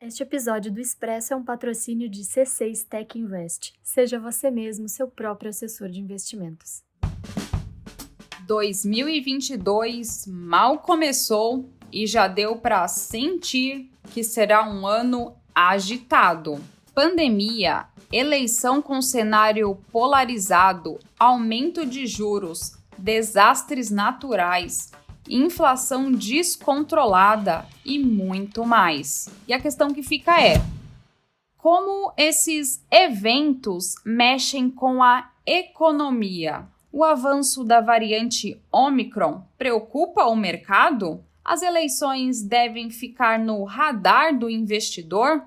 Este episódio do Expresso é um patrocínio de C6 Tech Invest. Seja você mesmo seu próprio assessor de investimentos. 2022 mal começou e já deu para sentir que será um ano agitado. Pandemia, eleição com cenário polarizado, aumento de juros, desastres naturais, inflação descontrolada e muito mais. E a questão que fica é: como esses eventos mexem com a economia? O avanço da variante Omicron preocupa o mercado? As eleições devem ficar no radar do investidor?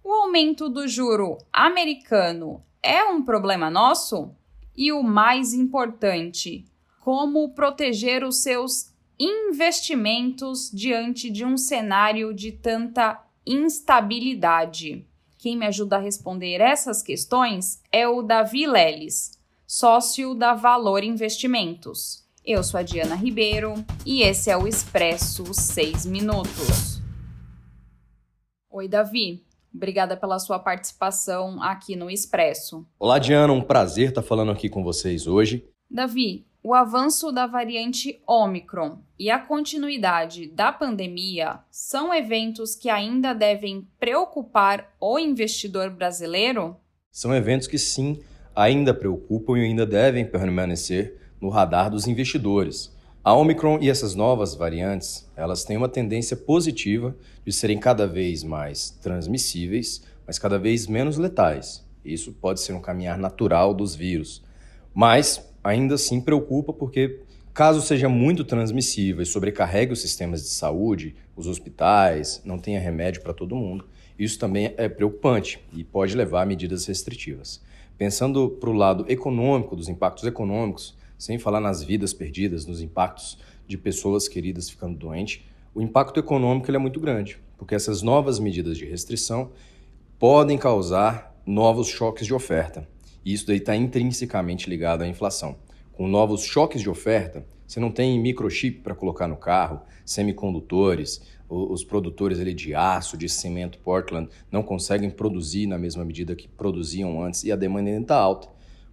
O aumento do juro americano é um problema nosso? E o mais importante, como proteger os seus investimentos diante de um cenário de tanta instabilidade? Quem me ajuda a responder essas questões é o Davi Leles, sócio da Valor Investimentos. Eu sou a Diana Ribeiro e esse é o Expresso 6 Minutos. Oi, Davi. Obrigada pela sua participação aqui no Expresso. Olá, Diana. Um prazer estar falando aqui com vocês hoje. Davi, o avanço da variante Omicron e a continuidade da pandemia são eventos que ainda devem preocupar o investidor brasileiro? São eventos que sim, ainda preocupam e ainda devem permanecer no radar dos investidores. A Omicron e essas novas variantes, elas têm uma tendência positiva de serem cada vez mais transmissíveis, mas cada vez menos letais. Isso pode ser um caminhar natural dos vírus, mas ainda assim preocupa porque, caso seja muito transmissível e sobrecarregue os sistemas de saúde, os hospitais, não tenha remédio para todo mundo, isso também é preocupante e pode levar a medidas restritivas. Pensando para o lado econômico, dos impactos econômicos, sem falar nas vidas perdidas, nos impactos de pessoas queridas ficando doentes, o impacto econômico ele é muito grande, porque essas novas medidas de restrição podem causar novos choques de oferta. E isso daí está intrinsecamente ligado à inflação. Com novos choques de oferta, você não tem microchip para colocar no carro, semicondutores, os produtores ali de aço, de cimento Portland não conseguem produzir na mesma medida que produziam antes e a demanda ainda está alta.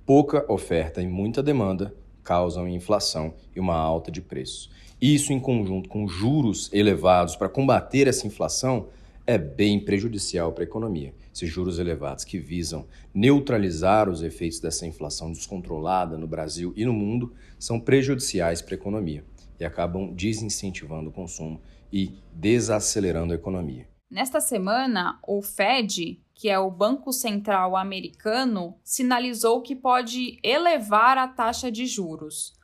Pouca oferta e muita demanda causam inflação e uma alta de preços. Isso, em conjunto com juros elevados para combater essa inflação, é bem prejudicial para a economia. Esses juros elevados que visam neutralizar os efeitos dessa inflação descontrolada no Brasil e no mundo são prejudiciais para a economia e acabam desincentivando o consumo e desacelerando a economia. Nesta semana, o Fed, que é o Banco Central americano, sinalizou que pode elevar a taxa de juros.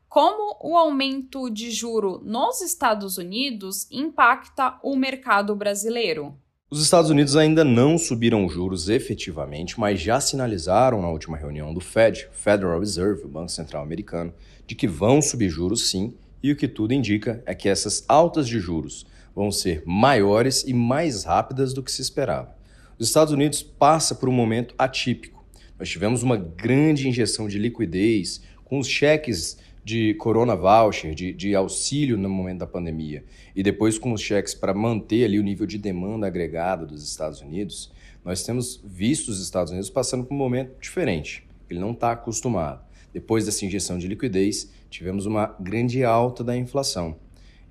Como o aumento de juro nos Estados Unidos impacta o mercado brasileiro? Os Estados Unidos ainda não subiram juros efetivamente, mas já sinalizaram na última reunião do Fed, Federal Reserve, o Banco Central americano, de que vão subir juros sim, e o que tudo indica é que essas altas de juros vão ser maiores e mais rápidas do que se esperava. Os Estados Unidos passa por um momento atípico. Nós tivemos uma grande injeção de liquidez com os cheques de Corona Voucher, de auxílio no momento da pandemia, e depois com os cheques para manter ali o nível de demanda agregada dos Estados Unidos, nós temos visto os Estados Unidos passando por um momento diferente. Ele não está acostumado. Depois dessa injeção de liquidez, tivemos uma grande alta da inflação.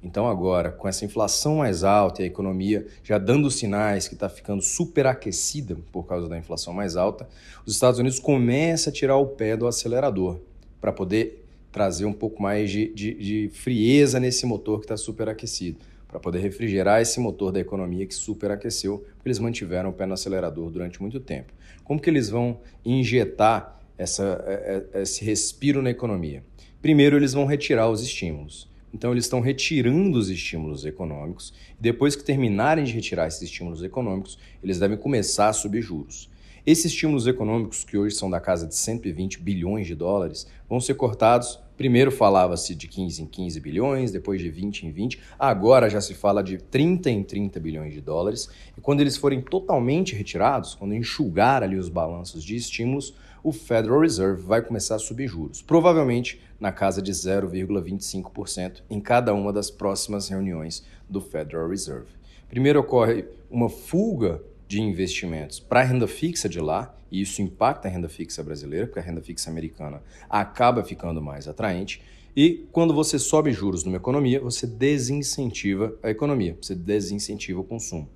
Então agora, com essa inflação mais alta e a economia já dando sinais que está ficando superaquecida por causa da inflação mais alta, os Estados Unidos começam a tirar o pé do acelerador para poder trazer um pouco mais de frieza nesse motor que está superaquecido, para poder refrigerar esse motor da economia que superaqueceu, porque eles mantiveram o pé no acelerador durante muito tempo. Como que eles vão injetar esse respiro na economia? Primeiro, eles vão retirar os estímulos. Então, eles estão retirando os estímulos econômicos e depois que terminarem de retirar esses estímulos econômicos, eles devem começar a subir juros. Esses estímulos econômicos, que hoje são da casa de 120 bilhões de dólares, vão ser cortados. Primeiro falava-se de 15 em 15 bilhões, depois de 20 em 20, agora já se fala de 30 em 30 bilhões de dólares. E quando eles forem totalmente retirados, quando enxugar ali os balanços de estímulos, o Federal Reserve vai começar a subir juros, provavelmente na casa de 0,25% em cada uma das próximas reuniões do Federal Reserve. Primeiro ocorre uma fuga de investimentos para a renda fixa de lá, e isso impacta a renda fixa brasileira, porque a renda fixa americana acaba ficando mais atraente. E quando você sobe juros numa economia, você desincentiva a economia, você desincentiva o consumo.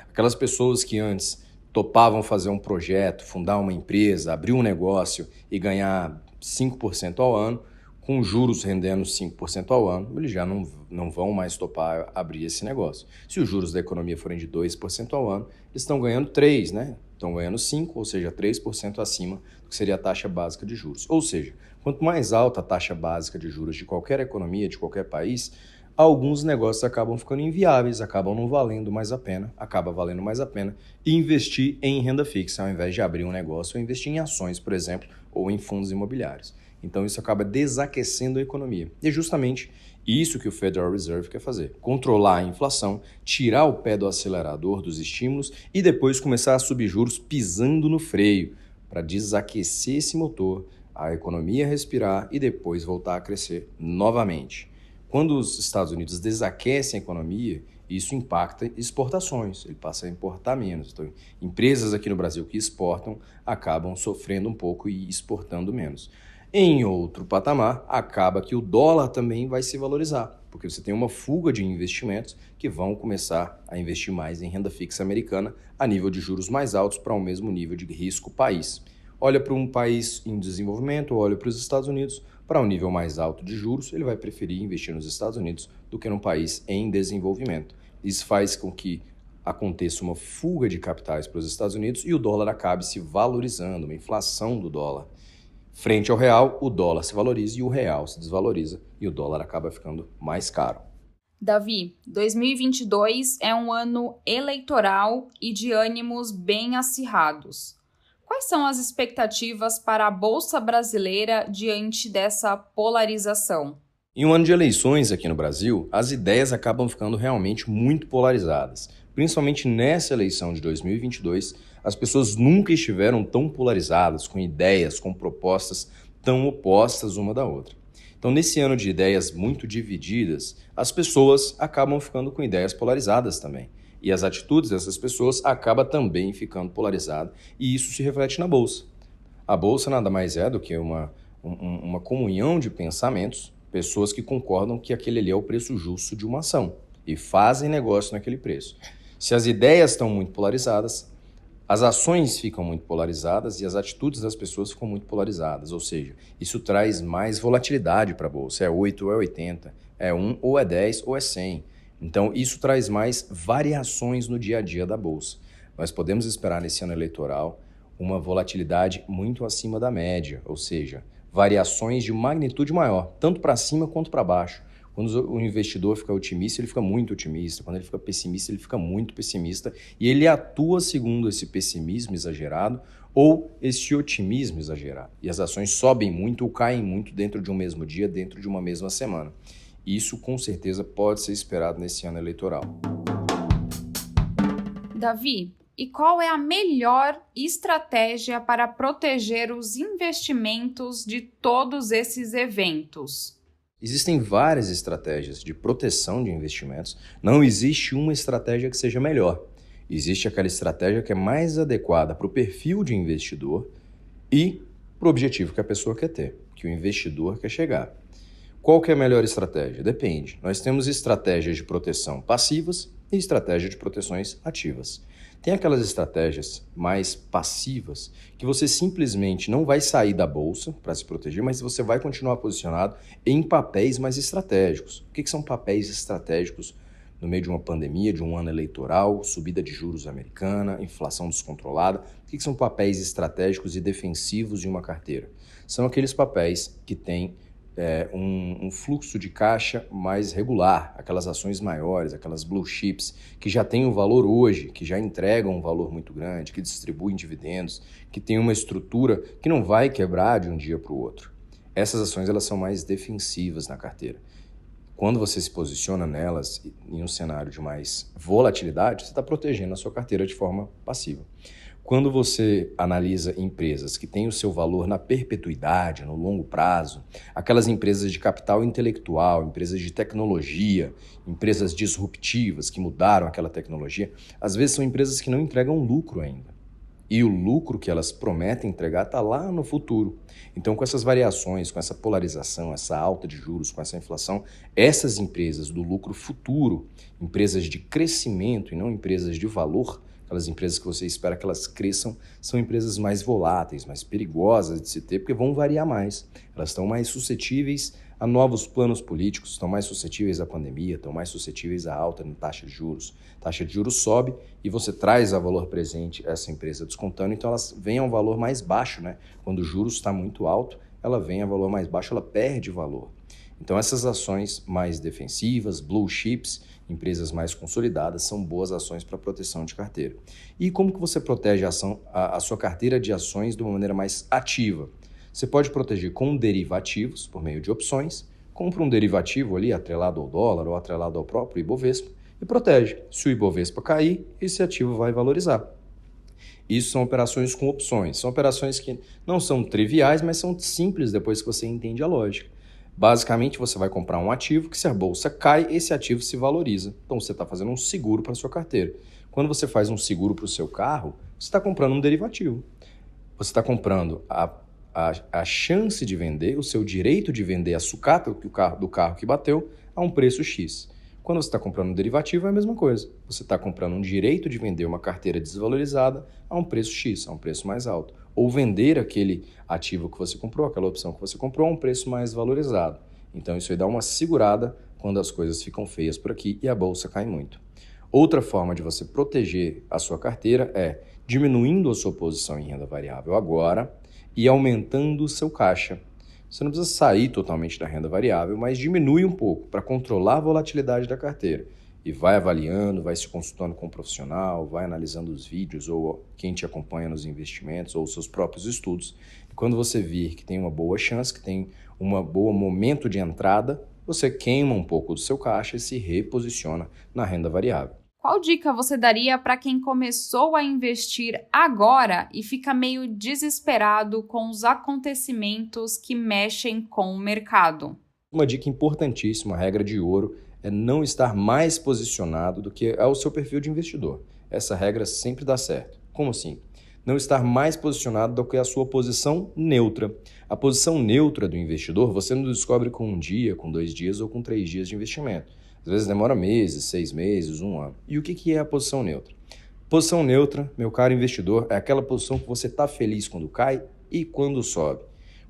Aquelas pessoas que antes topavam fazer um projeto, fundar uma empresa, abrir um negócio e ganhar 5% ao ano, com juros rendendo 5% ao ano, eles já não vão mais topar abrir esse negócio. Se os juros da economia forem de 2% ao ano, eles estão ganhando 3%, né? Estão ganhando 5%, ou seja, 3% acima do que seria a taxa básica de juros. Ou seja, quanto mais alta a taxa básica de juros de qualquer economia, de qualquer país, alguns negócios acabam ficando inviáveis, acaba valendo mais a pena investir em renda fixa, ao invés de abrir um negócio ou investir em ações, por exemplo, ou em fundos imobiliários. Então isso acaba desaquecendo a economia. E é justamente isso que o Federal Reserve quer fazer: controlar a inflação, tirar o pé do acelerador dos estímulos e depois começar a subir juros pisando no freio para desaquecer esse motor, a economia respirar e depois voltar a crescer novamente. Quando os Estados Unidos desaquecem a economia, isso impacta exportações, ele passa a importar menos. Então, empresas aqui no Brasil que exportam acabam sofrendo um pouco e exportando menos. Em outro patamar, acaba que o dólar também vai se valorizar, porque você tem uma fuga de investimentos que vão começar a investir mais em renda fixa americana a nível de juros mais altos para o mesmo nível de risco país. Olha para um país em desenvolvimento, olha para os Estados Unidos, para um nível mais alto de juros, ele vai preferir investir nos Estados Unidos do que num país em desenvolvimento. Isso faz com que aconteça uma fuga de capitais para os Estados Unidos e o dólar acabe se valorizando, uma inflação do dólar. Frente ao real, o dólar se valoriza e o real se desvaloriza e o dólar acaba ficando mais caro. Davi, 2022 é um ano eleitoral e de ânimos bem acirrados. Quais são as expectativas para a Bolsa Brasileira diante dessa polarização? Em um ano de eleições aqui no Brasil, as ideias acabam ficando realmente muito polarizadas. Principalmente nessa eleição de 2022, as pessoas nunca estiveram tão polarizadas, com ideias, com propostas tão opostas uma da outra. Então, nesse ano de ideias muito divididas, as pessoas acabam ficando com ideias polarizadas também. E as atitudes dessas pessoas acabam também ficando polarizadas, e isso se reflete na Bolsa. A Bolsa nada mais é do que uma comunhão de pensamentos, pessoas que concordam que aquele ali é o preço justo de uma ação e fazem negócio naquele preço. Se as ideias estão muito polarizadas, as ações ficam muito polarizadas e as atitudes das pessoas ficam muito polarizadas. Ou seja, isso traz mais volatilidade para a Bolsa. É 8 ou é 80, é 1 ou é 10 ou é 100. Então, isso traz mais variações no dia a dia da Bolsa. Nós podemos esperar nesse ano eleitoral uma volatilidade muito acima da média, ou seja, variações de magnitude maior, tanto para cima quanto para baixo. Quando o investidor fica otimista, ele fica muito otimista. Quando ele fica pessimista, ele fica muito pessimista. E ele atua segundo esse pessimismo exagerado ou esse otimismo exagerado. E as ações sobem muito ou caem muito dentro de um mesmo dia, dentro de uma mesma semana. Isso, com certeza, pode ser esperado nesse ano eleitoral. Davi, e qual é a melhor estratégia para proteger os investimentos de todos esses eventos? Existem várias estratégias de proteção de investimentos. Não existe uma estratégia que seja melhor. Existe aquela estratégia que é mais adequada para o perfil de investidor e para o objetivo que a pessoa quer ter, que o investidor quer chegar. Qual que é a melhor estratégia? Depende. Nós temos estratégias de proteção passivas e estratégias de proteções ativas. Tem aquelas estratégias mais passivas que você simplesmente não vai sair da bolsa para se proteger, mas você vai continuar posicionado em papéis mais estratégicos. O que são papéis estratégicos no meio de uma pandemia, de um ano eleitoral, subida de juros americana, inflação descontrolada? O que são papéis estratégicos e defensivos de uma carteira? São aqueles papéis que têm um fluxo de caixa mais regular, aquelas ações maiores, aquelas blue chips, que já têm um valor hoje, que já entregam um valor muito grande, que distribuem dividendos, que tem uma estrutura que não vai quebrar de um dia para o outro. Essas ações elas são mais defensivas na carteira. Quando você se posiciona nelas em um cenário de mais volatilidade, você está protegendo a sua carteira de forma passiva. Quando você analisa empresas que têm o seu valor na perpetuidade, no longo prazo, aquelas empresas de capital intelectual, empresas de tecnologia, empresas disruptivas que mudaram aquela tecnologia, às vezes são empresas que não entregam lucro ainda. E o lucro que elas prometem entregar está lá no futuro. Então, com essas variações, com essa polarização, essa alta de juros, com essa inflação, essas empresas do lucro futuro, empresas de crescimento e não empresas de valor, aquelas empresas que você espera que elas cresçam, são empresas mais voláteis, mais perigosas de se ter, porque vão variar mais. Elas estão mais suscetíveis a novos planos políticos, estão mais suscetíveis à pandemia, estão mais suscetíveis à alta na taxa de juros. A taxa de juros sobe e você traz a valor presente essa empresa descontando, então elas vêm a um valor mais baixo, né? Quando o juros está muito alto, ela vem a valor mais baixo, ela perde valor. Então essas ações mais defensivas, blue chips, empresas mais consolidadas, são boas ações para proteção de carteira. E como que você protege a sua carteira de ações de uma maneira mais ativa? Você pode proteger com derivativos, por meio de opções, compra um derivativo ali atrelado ao dólar ou atrelado ao próprio Ibovespa e protege. Se o Ibovespa cair, esse ativo vai valorizar. Isso são operações com opções. São operações que não são triviais, mas são simples depois que você entende a lógica. Basicamente, você vai comprar um ativo que, se a bolsa cai, esse ativo se valoriza. Então, você está fazendo um seguro para a sua carteira. Quando você faz um seguro para o seu carro, você está comprando um derivativo. Você está comprando a chance de vender, o seu direito de vender a sucata do carro que bateu a um preço X. Quando você está comprando um derivativo, é a mesma coisa. Você está comprando um direito de vender uma carteira desvalorizada a um preço X, a um preço mais alto. Ou vender aquele ativo que você comprou, aquela opção que você comprou, a um preço mais valorizado. Então, isso aí dá uma segurada quando as coisas ficam feias por aqui e a bolsa cai muito. Outra forma de você proteger a sua carteira é diminuindo a sua posição em renda variável agora e aumentando o seu caixa. Você não precisa sair totalmente da renda variável, mas diminui um pouco para controlar a volatilidade da carteira. E vai avaliando, vai se consultando com um profissional, vai analisando os vídeos ou quem te acompanha nos investimentos ou os seus próprios estudos. E quando você vir que tem uma boa chance, que tem um bom momento de entrada, você queima um pouco do seu caixa e se reposiciona na renda variável. Qual dica você daria para quem começou a investir agora e fica meio desesperado com os acontecimentos que mexem com o mercado? Uma dica importantíssima, a regra de ouro, é não estar mais posicionado do que é o seu perfil de investidor. Essa regra sempre dá certo. Como assim? Não estar mais posicionado do que a sua posição neutra. A posição neutra do investidor você não descobre com um dia, com 2 dias ou com 3 dias de investimento. Às vezes demora meses, 6 meses, 1 ano. E o que é a posição neutra? Posição neutra, meu caro investidor, é aquela posição que você está feliz quando cai e quando sobe.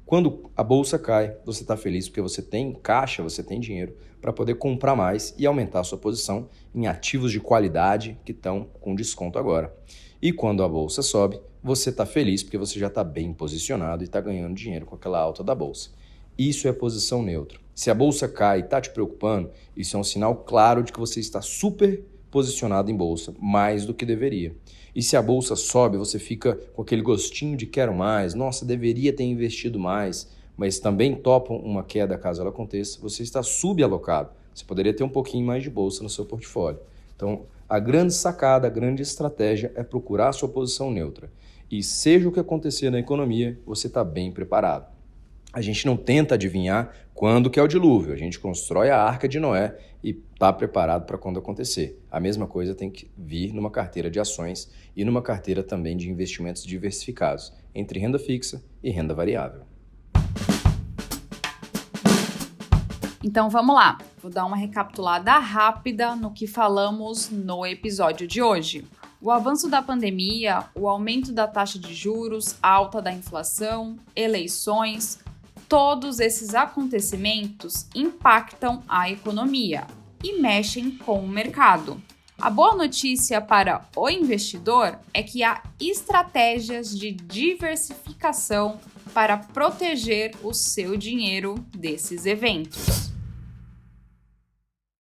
Quando a bolsa cai, você está feliz porque você tem caixa, você tem dinheiro para poder comprar mais e aumentar a sua posição em ativos de qualidade que estão com desconto agora. E quando a bolsa sobe, você está feliz porque você já está bem posicionado e está ganhando dinheiro com aquela alta da bolsa. Isso é posição neutra. Se a bolsa cai e está te preocupando, isso é um sinal claro de que você está super posicionado em bolsa, mais do que deveria. E se a bolsa sobe, você fica com aquele gostinho de quero mais, nossa, deveria ter investido mais, mas também topa uma queda caso ela aconteça, você está subalocado. Você poderia ter um pouquinho mais de bolsa no seu portfólio. Então, a grande sacada, a grande estratégia é procurar a sua posição neutra. E seja o que acontecer na economia, você está bem preparado. A gente não tenta adivinhar quando que é o dilúvio, a gente constrói a Arca de Noé e está preparado para quando acontecer. A mesma coisa tem que vir numa carteira de ações e numa carteira também de investimentos diversificados, entre renda fixa e renda variável. Então vamos lá, vou dar uma recapitulada rápida no que falamos no episódio de hoje. O avanço da pandemia, o aumento da taxa de juros, a alta da inflação, eleições, todos esses acontecimentos impactam a economia e mexem com o mercado. A boa notícia para o investidor é que há estratégias de diversificação para proteger o seu dinheiro desses eventos.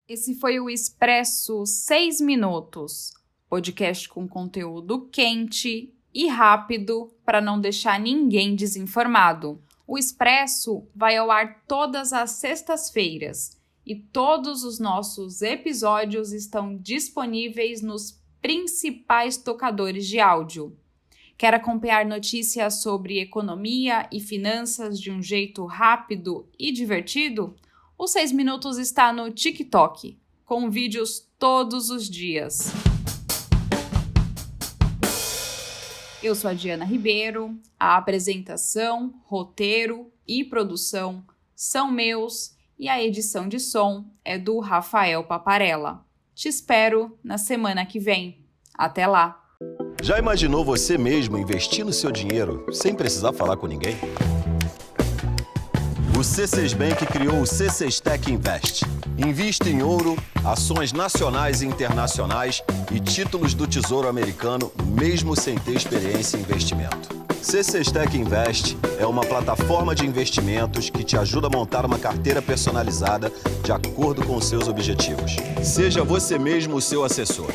Esse foi o Expresso 6 Minutos, podcast com conteúdo quente e rápido para não deixar ninguém desinformado. O Expresso vai ao ar todas as sextas-feiras e todos os nossos episódios estão disponíveis nos principais tocadores de áudio. Quer acompanhar notícias sobre economia e finanças de um jeito rápido e divertido? O 6 Minutos está no TikTok, com vídeos todos os dias. Eu sou a Diana Ribeiro, a apresentação, roteiro e produção são meus e a edição de som é do Rafael Paparella. Te espero na semana que vem. Até lá! Já imaginou você mesmo investir no seu dinheiro sem precisar falar com ninguém? O C6 Bank criou o C6 Tech Invest. Invista em ouro, ações nacionais e internacionais e títulos do Tesouro Americano, mesmo sem ter experiência em investimento. C6 Tech Invest é uma plataforma de investimentos que te ajuda a montar uma carteira personalizada de acordo com os seus objetivos. Seja você mesmo o seu assessor.